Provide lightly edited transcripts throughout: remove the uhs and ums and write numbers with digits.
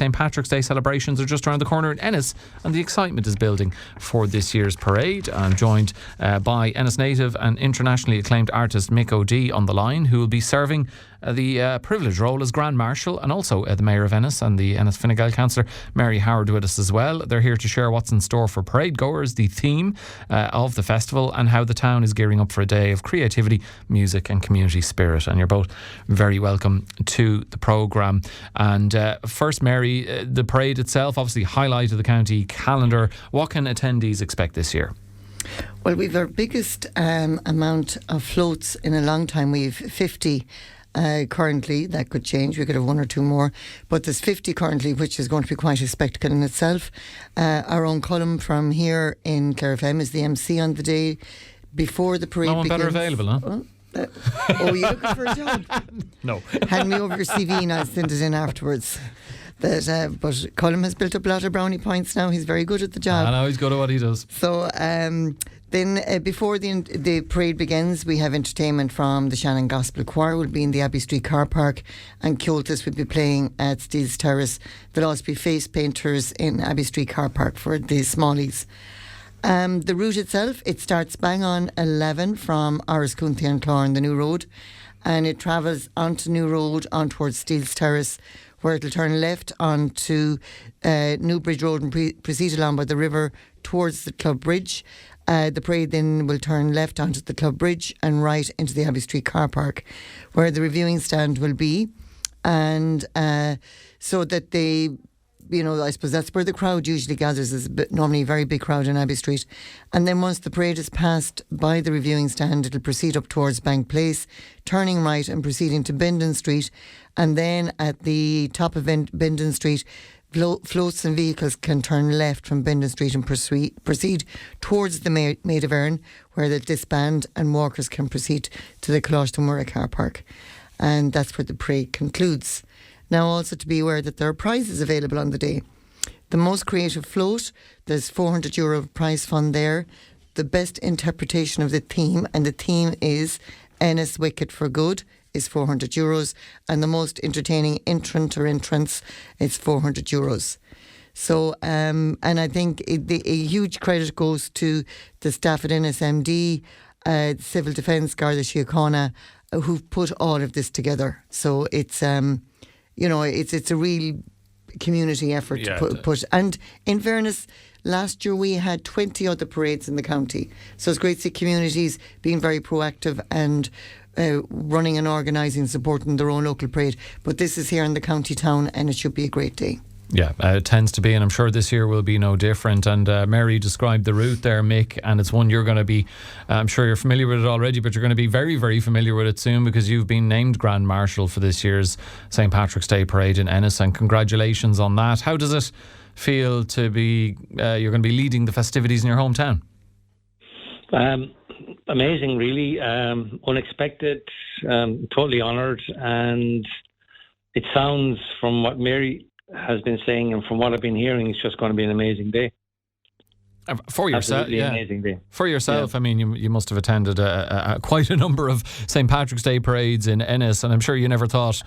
St Patrick's Day celebrations are just around the corner in Ennis, and the excitement is building for this year's parade. I'm joined by Ennis native and internationally acclaimed artist Mick O'Dea on the line, who will be serving the privileged role as Grand Marshal, and also the Mayor of Ennis and the Ennis Fine Gael Councillor Mary Howard with us as well. They're here to share what's in store for parade goers, the theme of the festival, and how the town is gearing up for a day of creativity, music and community spirit. And you're both very welcome to the programme. And first, Mary, the parade itself, obviously highlight of the county calendar. What can attendees expect this year? Well, we've our biggest amount of floats in a long time. We've 50 currently. That could change. We could have one or two more, but there's 50 currently, which is going to be quite a spectacle in itself. Our own column from here in Clare FM is the MC on the day before the parade begins. No one better available, huh? Well, oh, you looking for a job? No. Hand me over your CV and I'll send it in afterwards. But Colm has built up a lot of brownie points now. He's very good at the job. I know, he's good at what he does. So then before the parade begins, we have entertainment from the Shannon Gospel Choir will be in the Abbey Street car park, and Cultus will be playing at Steele's Terrace. There'll also be face painters in Abbey Street car park for the smallies. The route itself, it starts bang on 11 from Ariscunthi and Clorn, the new road, and it travels onto New Road on towards Steele's Terrace, where it'll turn left onto Newbridge Road and proceed along by the river towards the Club Bridge. The parade then will turn left onto the Club Bridge and right into the Abbey Street car park, where the reviewing stand will be. And so that they, I suppose that's where the crowd usually gathers. There's normally a very big crowd in Abbey Street. And then once the parade is passed by the reviewing stand, it'll proceed up towards Bank Place, turning right and proceeding to Bindon Street. And then at the top of Bindon Street, floats and vehicles can turn left from Bindon Street and proceed towards the Maid of Erin, where they'll disband, and walkers can proceed to the Colostumura car park. And that's where the parade concludes. Now, also to be aware that there are prizes available on the day. The most creative float, there's €400 prize fund there. The best interpretation of the theme, and the theme is Ennis Wicked for Good, is €400, and the most entertaining entrant or entrance is €400. So, and I think a huge credit goes to the staff at NSMD, Civil Defence, Garda Síochána, who've put all of this together. So it's it's a real community effort to put. And in fairness, last year we had 20 other parades in the county. So it's great to see communities being very proactive and running and organising, supporting their own local parade. But this is here in the county town, and it should be a great day. Yeah, it tends to be, and I'm sure this year will be no different. And Mary described the route there, Mick, and it's one you're going to be, I'm sure you're familiar with it already, but you're going to be very, very familiar with it soon, because you've been named Grand Marshal for this year's St Patrick's Day Parade in Ennis, and congratulations on that. How does it feel to be, you're going to be leading the festivities in your hometown? Amazing, really. Unexpected, totally honoured, and it sounds, from what Mary has been saying and from what I've been hearing, it's just going to be an amazing day. For yourself, absolutely amazing day. For yourself, yeah. I mean, you must have attended quite a number of St Patrick's Day parades in Ennis, and I'm sure you never thought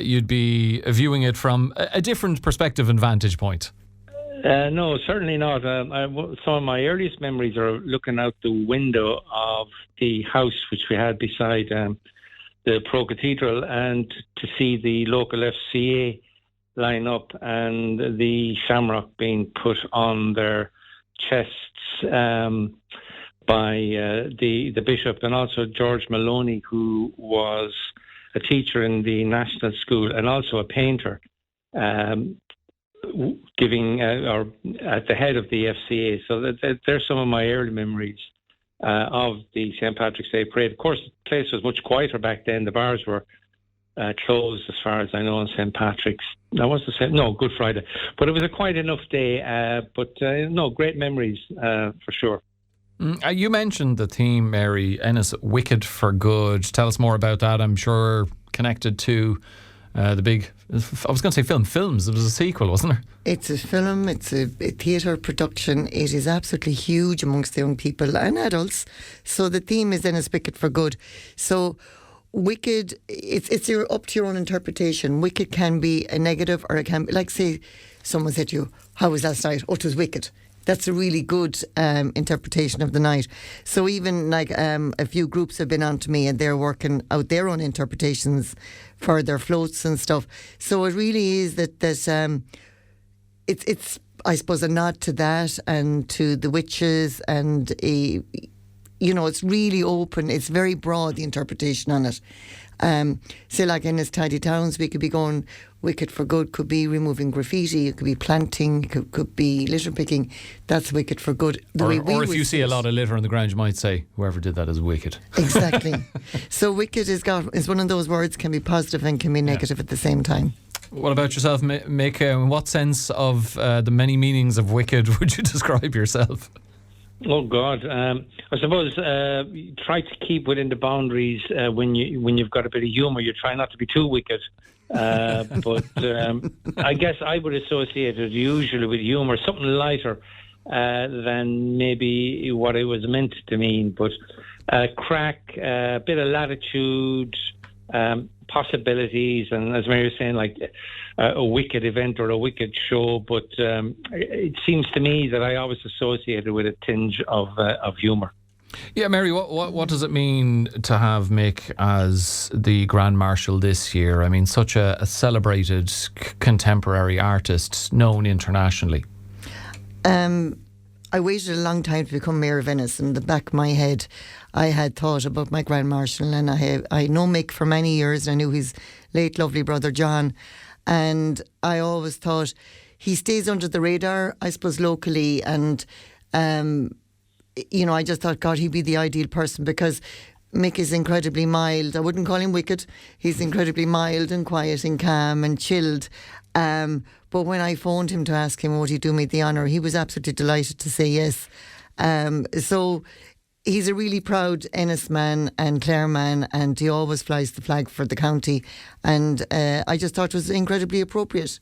you'd be viewing it from a different perspective and vantage point. No, certainly not. Some of my earliest memories are looking out the window of the house which we had beside the Pro Cathedral, and to see the local FCA line up and the shamrock being put on their chests by the bishop, and also George Maloney, who was a teacher in the National School and also a painter, giving or at the head of the FCA. So there's some of my early memories of the St Patrick's Day Parade. Of course, the place was much quieter back then. The bars were closed, as far as I know, on St Patrick's. Good Friday. But it was a quiet enough day. Great memories for sure. You mentioned the theme, Mary, Ennis Wicked for Good. Tell us more about that. I'm sure connected to the big, I was going to say films. It was a sequel, wasn't there? It's a film. It's a theatre production. It is absolutely huge amongst the young people and adults. So the theme is Ennis Wicked for Good. So wicked, it's up to your own interpretation. Wicked can be a negative, or it can be, like, say, someone said to you, how was last night? Oh, it was wicked. That's a really good interpretation of the night. So even like a few groups have been on to me and they're working out their own interpretations for their floats and stuff. So it really is that it's I suppose a nod to that and to the witches, and it's really open. It's very broad, the interpretation on it. Say like in his tidy towns, we could be going wicked for good, could be removing graffiti, it could be planting, could be litter picking. That's wicked for good. Or if you see a lot of litter on the ground, you might say, whoever did that is wicked. Exactly. So wicked is one of those words, can be positive and can be negative at the same time. What about yourself, Mick? In what sense of the many meanings of wicked would you describe yourself? Oh God! I suppose try to keep within the boundaries when you've got a bit of humour. You try not to be too wicked. But I guess I would associate it usually with humour, something lighter than maybe what it was meant to mean. But crack, a bit of latitude, possibilities, and as Mary was saying, like a wicked event or a wicked show. But it seems to me that I always associate it with a tinge of humour. Yeah, Mary, what does it mean to have Mick as the Grand Marshal this year? I mean, such a celebrated contemporary artist, known internationally. I waited a long time to become Mayor of Ennis. In the back of my head, I had thought about my Grand Marshal, and I know Mick for many years, and I knew his late lovely brother John, and I always thought he stays under the radar, I suppose, locally, and I just thought, God, he'd be the ideal person, because Mick is incredibly mild. I wouldn't call him wicked. He's incredibly mild and quiet and calm and chilled. But when I phoned him to ask him would he do me the honour, he was absolutely delighted to say yes. So he's a really proud Ennis man and Clare man, and he always flies the flag for the county. And I just thought it was incredibly appropriate.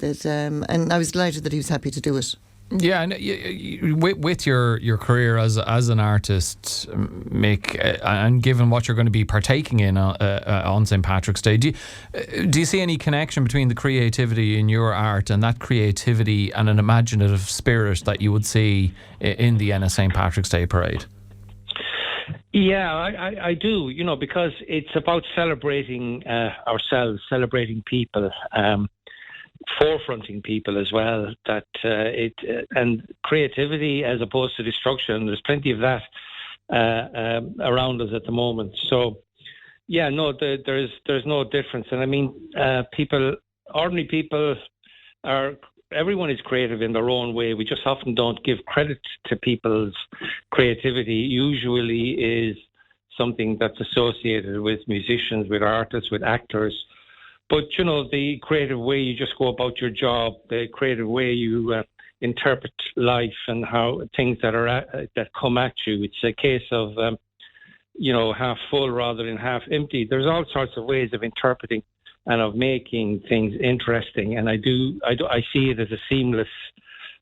And I was delighted that he was happy to do it. Yeah, and with your career as an artist, Mick, and given what you're going to be partaking in on St. Patrick's Day, do you see any connection between the creativity in your art and that creativity and an imaginative spirit that you would see in the Ennis St. Patrick's Day parade? Yeah, I do, because it's about celebrating ourselves, celebrating people, forefronting people as well, that and creativity as opposed to destruction. There's plenty of that around us at the moment. So yeah, no, there's no difference. And I mean, ordinary people everyone is creative in their own way. We just often don't give credit to people's creativity. Usually is something that's associated with musicians, with artists, with actors. But, the creative way you just go about your job, the creative way you interpret life and how things that come at you, it's a case of, half full rather than half empty. There's all sorts of ways of interpreting and of making things interesting. And I see it as a seamless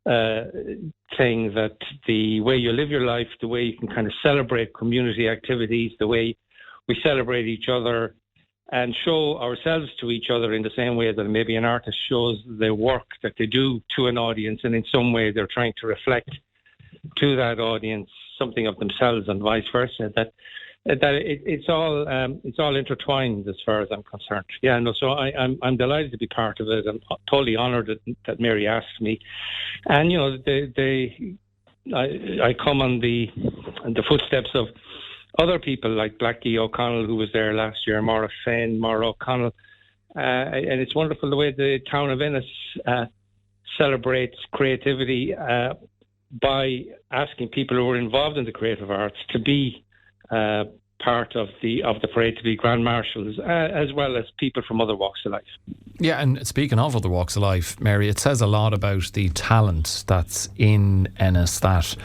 thing, that the way you live your life, the way you can kind of celebrate community activities, the way we celebrate each other, and show ourselves to each other in the same way that maybe an artist shows their work that they do to an audience, and in some way they're trying to reflect to that audience something of themselves, and vice versa. That it's all intertwined as far as I'm concerned. Yeah, no. So I'm delighted to be part of it. I'm totally honoured that Mary asked me, and I come on the footsteps of other people like Blackie O'Connell, who was there last year, Maura Fane, Maura O'Connell. And it's wonderful the way the town of Ennis celebrates creativity by asking people who are involved in the creative arts to be part of the parade, to be Grand Marshals, as well as people from other walks of life. Yeah, and speaking of other walks of life, Mary, it says a lot about the talent that's in Ennis, that,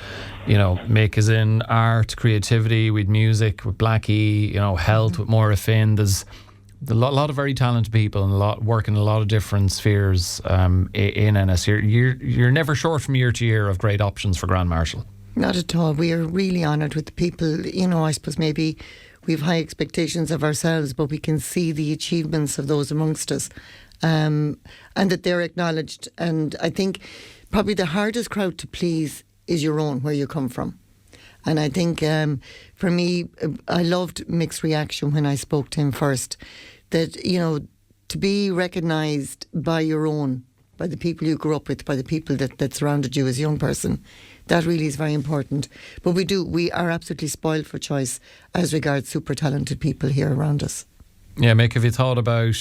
Mick is in art, creativity, with music, with Blackie, health, with Maura Finn. There's a lot of very talented people and working in a lot of different spheres in Ennis. You're never short from year to year of great options for Grand Marshal. Not at all. We are really honoured with the people. I suppose maybe we've high expectations of ourselves, but we can see the achievements of those amongst us, and that they're acknowledged. And I think probably the hardest crowd to please is your own, where you come from. And I think for me, I loved Mick's reaction when I spoke to him first, that, to be recognised by your own, by the people you grew up with, by the people that surrounded you as a young person, that really is very important. But we are absolutely spoiled for choice as regards super talented people here around us. Yeah, Mick, have you thought about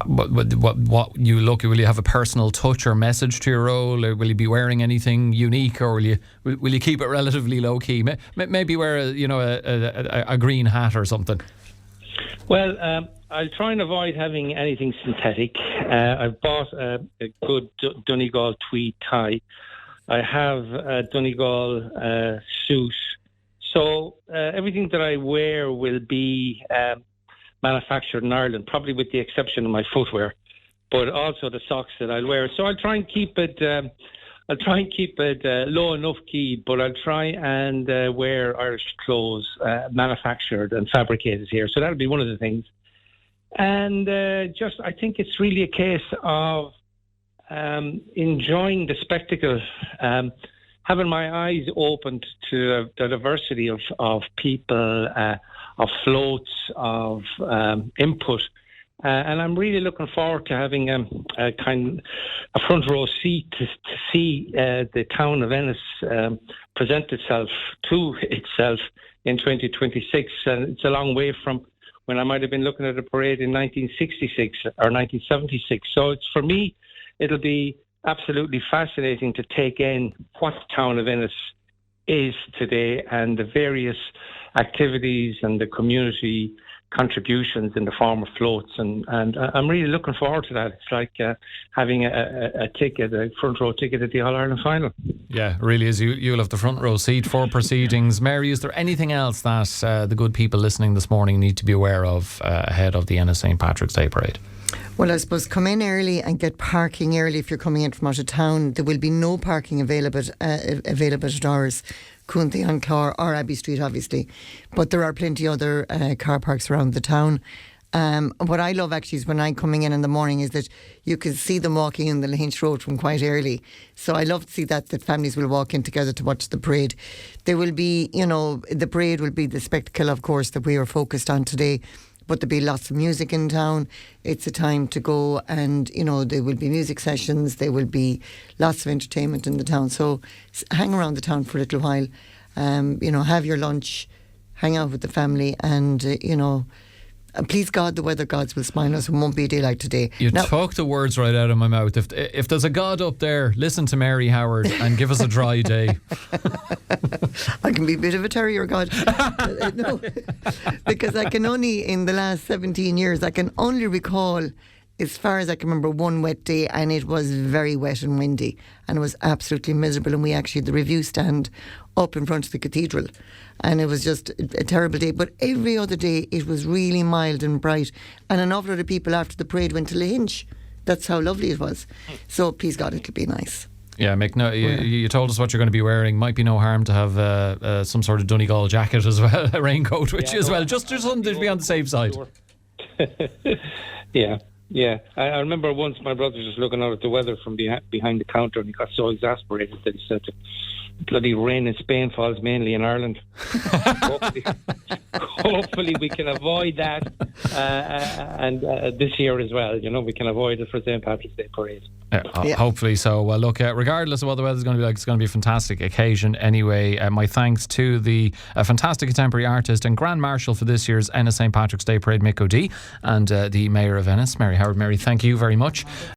what you look? Will you have a personal touch or message to your role? Or will you be wearing anything unique, or will you keep it relatively low key? Maybe wear a green hat or something. Well, I'll try and avoid having anything synthetic. I've bought a good Donegal tweed tie. I have a Donegal suit. So everything that I wear will be manufactured in Ireland, probably with the exception of my footwear, but also the socks that I'll wear. So I'll try and keep it. Low enough key, but I'll try and wear Irish clothes manufactured and fabricated here. So that'll be one of the things. And I think it's really a case of enjoying the spectacle, having my eyes opened to the diversity of people, of floats, of input. And I'm really looking forward to having a front row seat to see the town of Ennis present itself in 2026. And it's a long way from when I might have been looking at a parade in 1966 or 1976. So for me, it'll be absolutely fascinating to take in what the town of Ennis is today and the various activities and the community contributions in the form of floats, and I'm really looking forward to that. It's like having a front row ticket at the All-Ireland final. Yeah, it really is. You'll have the front row seat for proceedings. Mary, is there anything else that the good people listening this morning need to be aware of ahead of the Ennis St. Patrick's Day Parade? Well, I suppose come in early and get parking early if you're coming in from out of town. There will be no parking available at ours, Coonty on Clore or Abbey Street, obviously. But there are plenty other car parks around the town. What I love actually is when I'm coming in the morning is that you can see them walking in the Lahinch Road from quite early. So I love to see that families will walk in together to watch the parade. There will be, the parade will be the spectacle, of course, that we are focused on today. But there'll be lots of music in town. It's a time to go and, there will be music sessions. There will be lots of entertainment in the town. So hang around the town for a little while, have your lunch, hang out with the family and, please God, the weather gods will smile on us. It won't be a day like today. You took the words right out of my mouth. If there's a God up there, listen to Mary Howard and give us a dry day. I can be a bit of a terrier God. No, because I can only, in the last 17 years, I can only recall, as far as I can remember, one wet day, and it was very wet and windy and it was absolutely miserable, and we actually had the review stand up in front of the cathedral and it was just a terrible day. But every other day it was really mild and bright, and an awful lot of people after the parade went to Lahinch. That's how lovely it was. So please God, it'll be nice. Yeah, Mick, no, you told us what you're going to be wearing. Might be no harm to have some sort of Donegal jacket as well, a raincoat, just something to be on the safe side. Yeah. I remember once my brother was just looking out at the weather from behind the counter, and he got so exasperated that he said, bloody rain in Spain falls mainly in Ireland. Hopefully we can avoid that and this year as well. We can avoid it for St. Patrick's Day Parade. Hopefully so. Well, look, regardless of what the weather's going to be like, it's going to be a fantastic occasion anyway. My thanks to the fantastic contemporary artist and Grand Marshal for this year's Ennis St. Patrick's Day Parade, Mick O'Dea, and the Mayor of Ennis, Mary Howard. Mary, thank you very much.